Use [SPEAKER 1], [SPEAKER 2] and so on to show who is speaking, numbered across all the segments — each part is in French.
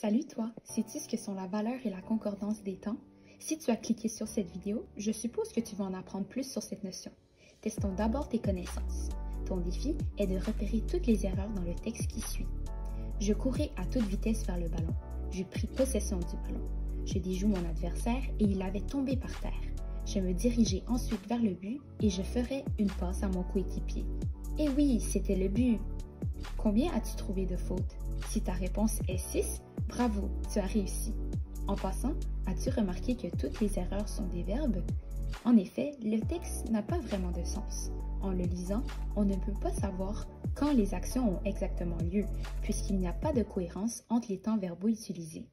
[SPEAKER 1] Salut toi, sais-tu ce que sont la valeur et la concordance des temps? Si tu as cliqué sur cette vidéo, je suppose que tu vas en apprendre plus sur cette notion. Testons d'abord tes connaissances. Ton défi est de repérer toutes les erreurs dans le texte qui suit. Je courais à toute vitesse vers le ballon. Je pris possession du ballon. Je déjoue mon adversaire et il avait tombé par terre. Je me dirigeai ensuite vers le but et je ferai une passe à mon coéquipier. Et oui, c'était le but! Combien as-tu trouvé de fautes? Si ta réponse est 6, bravo, tu as réussi. En passant, as-tu remarqué que toutes les erreurs sont des verbes? En effet, le texte n'a pas vraiment de sens. En le lisant, on ne peut pas savoir quand les actions ont exactement lieu, puisqu'il n'y a pas de cohérence entre les temps verbaux utilisés.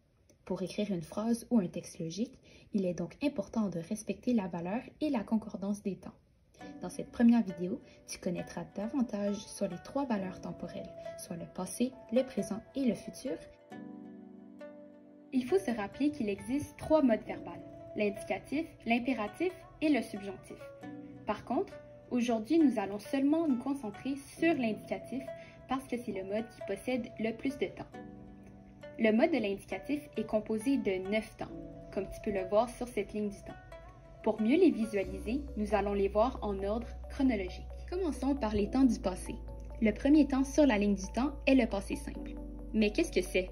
[SPEAKER 1] Pour écrire une phrase ou un texte logique, il est donc important de respecter la valeur et la concordance des temps. Dans cette première vidéo, tu connaîtras davantage sur les 3 valeurs temporelles, soit le passé, le présent et le futur. Il faut se rappeler qu'il existe 3 modes verbaux, l'indicatif, l'impératif et le subjonctif. Par contre, aujourd'hui, nous allons seulement nous concentrer sur l'indicatif parce que c'est le mode qui possède le plus de temps. Le mode de l'indicatif est composé de 9 temps, comme tu peux le voir sur cette ligne du temps. Pour mieux les visualiser, nous allons les voir en ordre chronologique. Commençons par les temps du passé. Le premier temps sur la ligne du temps est le passé simple. Mais qu'est-ce que c'est?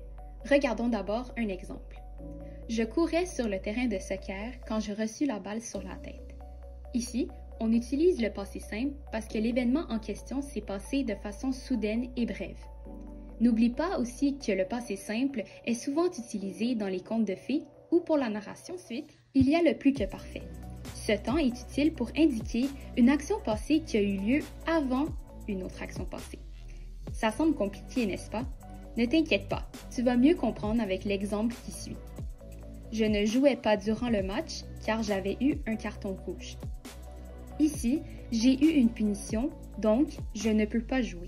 [SPEAKER 1] Regardons d'abord un exemple. Je courais sur le terrain de soccer quand je reçus la balle sur la tête. Ici, on utilise le passé simple parce que l'événement en question s'est passé de façon soudaine et brève. N'oublie pas aussi que le passé simple est souvent utilisé dans les contes de fées ou pour la narration. Ensuite, il y a le plus que parfait. Ce temps est utile pour indiquer une action passée qui a eu lieu avant une autre action passée. Ça semble compliqué, n'est-ce pas? Ne t'inquiète pas, tu vas mieux comprendre avec l'exemple qui suit. Je ne jouais pas durant le match car j'avais eu un carton rouge. Ici, j'ai eu une punition, donc je ne peux pas jouer.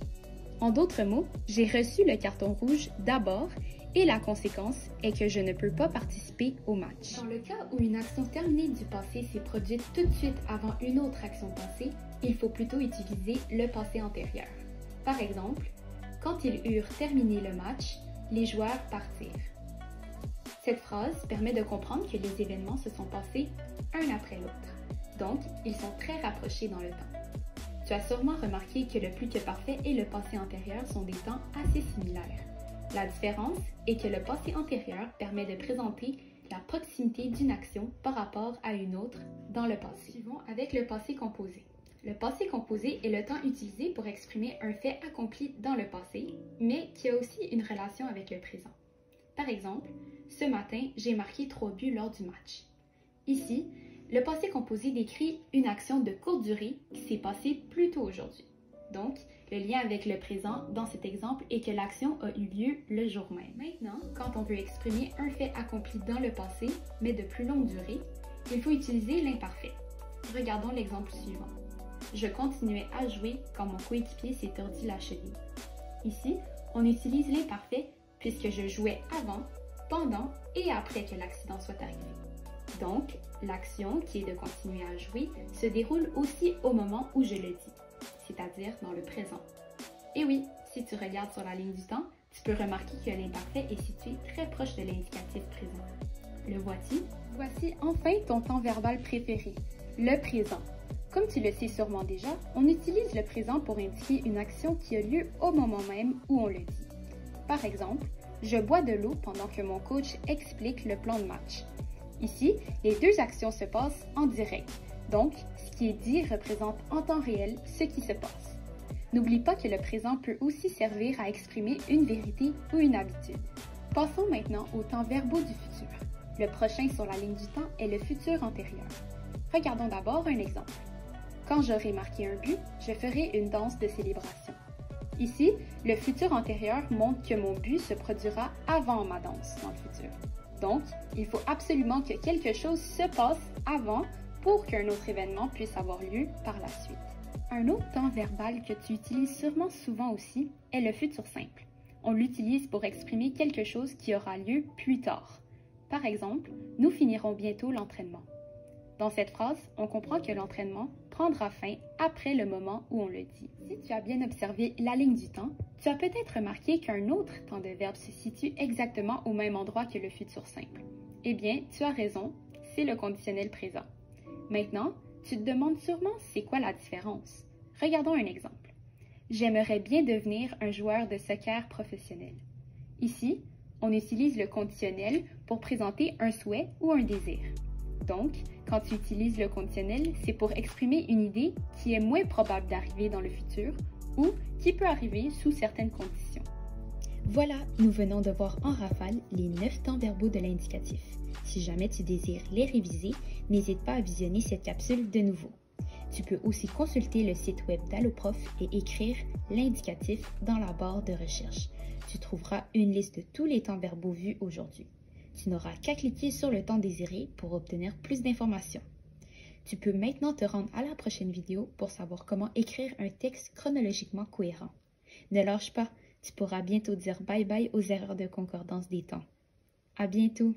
[SPEAKER 1] En d'autres mots, j'ai reçu le carton rouge d'abord et la conséquence est que je ne peux pas participer au match. Dans le cas où une action terminée du passé s'est produite tout de suite avant une autre action passée, il faut plutôt utiliser le passé antérieur. Par exemple, quand ils eurent terminé le match, les joueurs partirent. Cette phrase permet de comprendre que les événements se sont passés un après l'autre. Donc, ils sont très rapprochés dans le temps. Tu as sûrement remarqué que le plus que parfait et le passé antérieur sont des temps assez similaires. La différence est que le passé antérieur permet de présenter la proximité d'une action par rapport à une autre dans le passé. Suivons avec le passé composé. Le passé composé est le temps utilisé pour exprimer un fait accompli dans le passé, mais qui a aussi une relation avec le présent. Par exemple, ce matin, j'ai marqué 3 buts lors du match. Ici, le passé composé décrit une action de courte durée qui s'est passée plus tôt aujourd'hui. Donc, le lien avec le présent dans cet exemple est que l'action a eu lieu le jour même. Maintenant, quand on veut exprimer un fait accompli dans le passé, mais de plus longue durée, il faut utiliser l'imparfait. Regardons l'exemple suivant. Je continuais à jouer quand mon coéquipier s'est tordu la cheville. Ici, on utilise l'imparfait puisque je jouais avant, pendant et après que l'accident soit arrivé. Donc, l'action, qui est de continuer à jouer, se déroule aussi au moment où je le dis, c'est-à-dire dans le présent. Et oui, si tu regardes sur la ligne du temps, tu peux remarquer que l'imparfait est situé très proche de l'indicatif présent. Le vois-tu? Voici enfin ton temps verbal préféré, le présent. Comme tu le sais sûrement déjà, on utilise le présent pour indiquer une action qui a lieu au moment même où on le dit. Par exemple, je bois de l'eau pendant que mon coach explique le plan de match. Ici, les 2 actions se passent en direct, donc ce qui est dit représente en temps réel ce qui se passe. N'oublie pas que le présent peut aussi servir à exprimer une vérité ou une habitude. Passons maintenant aux temps verbaux du futur. Le prochain sur la ligne du temps est le futur antérieur. Regardons d'abord un exemple. Quand j'aurai marqué un but, je ferai une danse de célébration. Ici, le futur antérieur montre que mon but se produira avant ma danse dans le futur. Donc, il faut absolument que quelque chose se passe avant pour qu'un autre événement puisse avoir lieu par la suite. Un autre temps verbal que tu utilises sûrement souvent aussi est le futur simple. On l'utilise pour exprimer quelque chose qui aura lieu plus tard. Par exemple, nous finirons bientôt l'entraînement. Dans cette phrase, on comprend que l'entraînement prendra fin après le moment où on le dit. Si tu as bien observé la ligne du temps, tu as peut-être remarqué qu'un autre temps de verbe se situe exactement au même endroit que le futur simple. Eh bien, tu as raison, c'est le conditionnel présent. Maintenant, tu te demandes sûrement c'est quoi la différence. Regardons un exemple. J'aimerais bien devenir un joueur de soccer professionnel. Ici, on utilise le conditionnel pour présenter un souhait ou un désir. Donc, quand tu utilises le conditionnel, c'est pour exprimer une idée qui est moins probable d'arriver dans le futur ou qui peut arriver sous certaines conditions.
[SPEAKER 2] Voilà, nous venons de voir en rafale les 9 temps verbaux de l'indicatif. Si jamais tu désires les réviser, n'hésite pas à visionner cette capsule de nouveau. Tu peux aussi consulter le site web d'Alloprof et écrire l'indicatif dans la barre de recherche. Tu trouveras une liste de tous les temps verbaux vus aujourd'hui. Tu n'auras qu'à cliquer sur le temps désiré pour obtenir plus d'informations. Tu peux maintenant te rendre à la prochaine vidéo pour savoir comment écrire un texte chronologiquement cohérent. Ne lâche pas, tu pourras bientôt dire bye bye aux erreurs de concordance des temps. À bientôt!